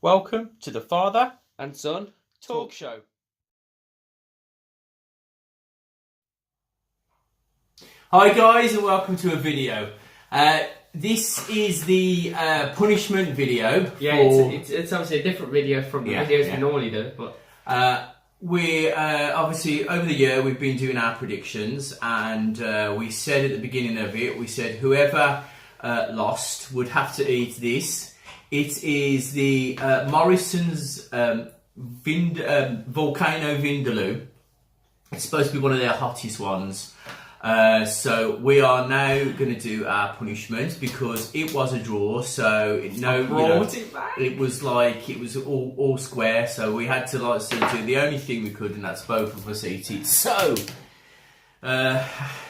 Welcome to the Father and Son Talk Show. Hi guys, and welcome to a video. This is the punishment video. Yeah, it's obviously a different video from the videos we normally do. But we're obviously over the year we've been doing our predictions, and we said at the beginning of it, we said whoever lost would have to eat this. It is the Morrison's volcano vindaloo. It's supposed to be one of their hottest ones. So we are now going to do our punishment because it was a draw. So it was all square. So we had to do the only thing we could, and that's both of us eat it. So there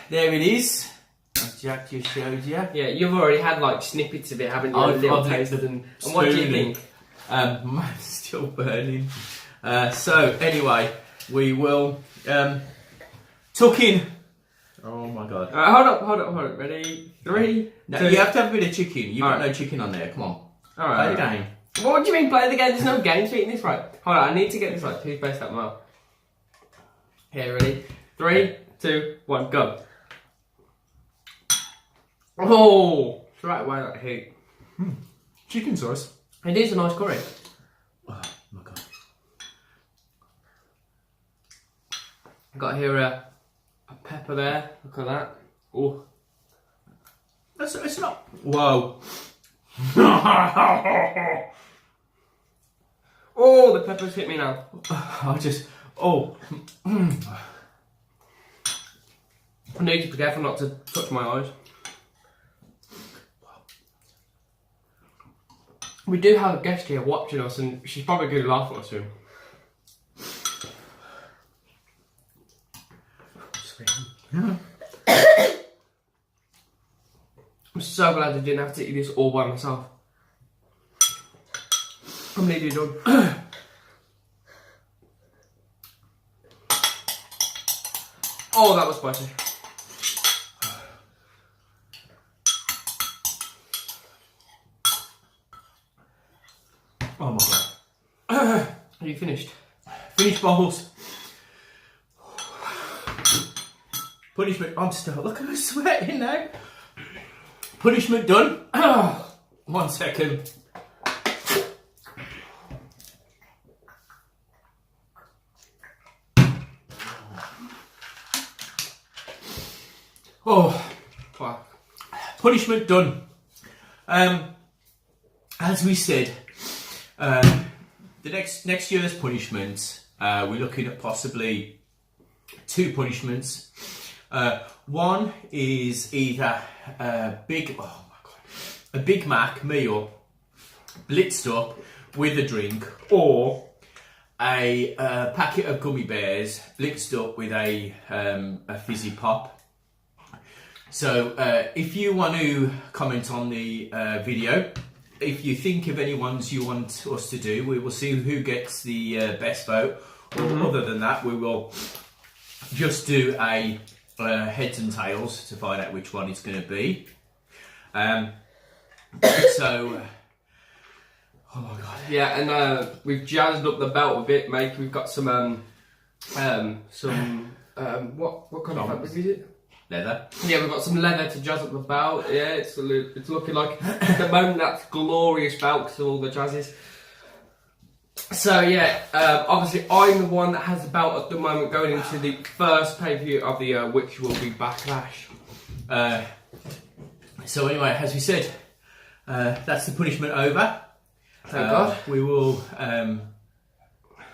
it is. As Jack just showed you. Yeah, you've already had like snippets of it, haven't you? I've tasted and what do you think? Mine's still burning. So anyway, we will tuck in. Oh my god. Hold up. Ready? 3, No, 2. you have to have a bit of chicken. You've got no chicken on there. Come on. Alright. Play the game. What do you mean play the game? There's no game to eating this, right? Hold on, I need to get this like toothpaste out my mouth. Here, ready? 3, 2, 1, go. Oh! Straight away that heat. Chicken sauce. It is a nice curry. Oh my god. I've got here a pepper there. Look at that. Oh. It's not. Whoa. Oh, the pepper's hit me now. I just. Oh. I need to be careful not to touch my eyes. We do have a guest here watching us, and she's probably going to laugh at us soon. I'm so glad I didn't have to eat this all by myself. I'm nearly done. Oh, that was spicy. Oh my god. Are you finished? Finished bowls. Punishment. I'm still. Look at me sweating now. Punishment done. 1 second. Oh, Fuck. Punishment done. As we said, the next year's punishment, we're looking at possibly 2 punishments. One is either a Big Mac meal blitzed up with a drink, or a packet of gummy bears blitzed up with a fizzy pop. So if you want to comment on the video, if you think of any ones you want us to do, we will see who gets the best vote. Other than that, we will just do a heads and tails to find out which one it's going to be. So, oh my god. Yeah, and we've jazzed up the belt a bit, mate. We've got some what kind of fabric is it? Leather. Yeah, we've got some leather to jazz up the belt. Yeah, it's looking like at the moment that's glorious belt because of all the jazzes. So yeah, obviously I'm the one that has the belt at the moment going into the first pay-per-view of the year, which will be Backlash. So anyway, as we said, that's the punishment over. Thank God. We will. We're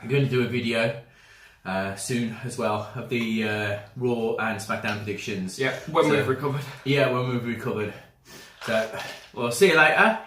going to do a video soon as well of the Raw and Smackdown predictions. Yeah, when we've recovered. Yeah, when we've recovered. So we'll see you later.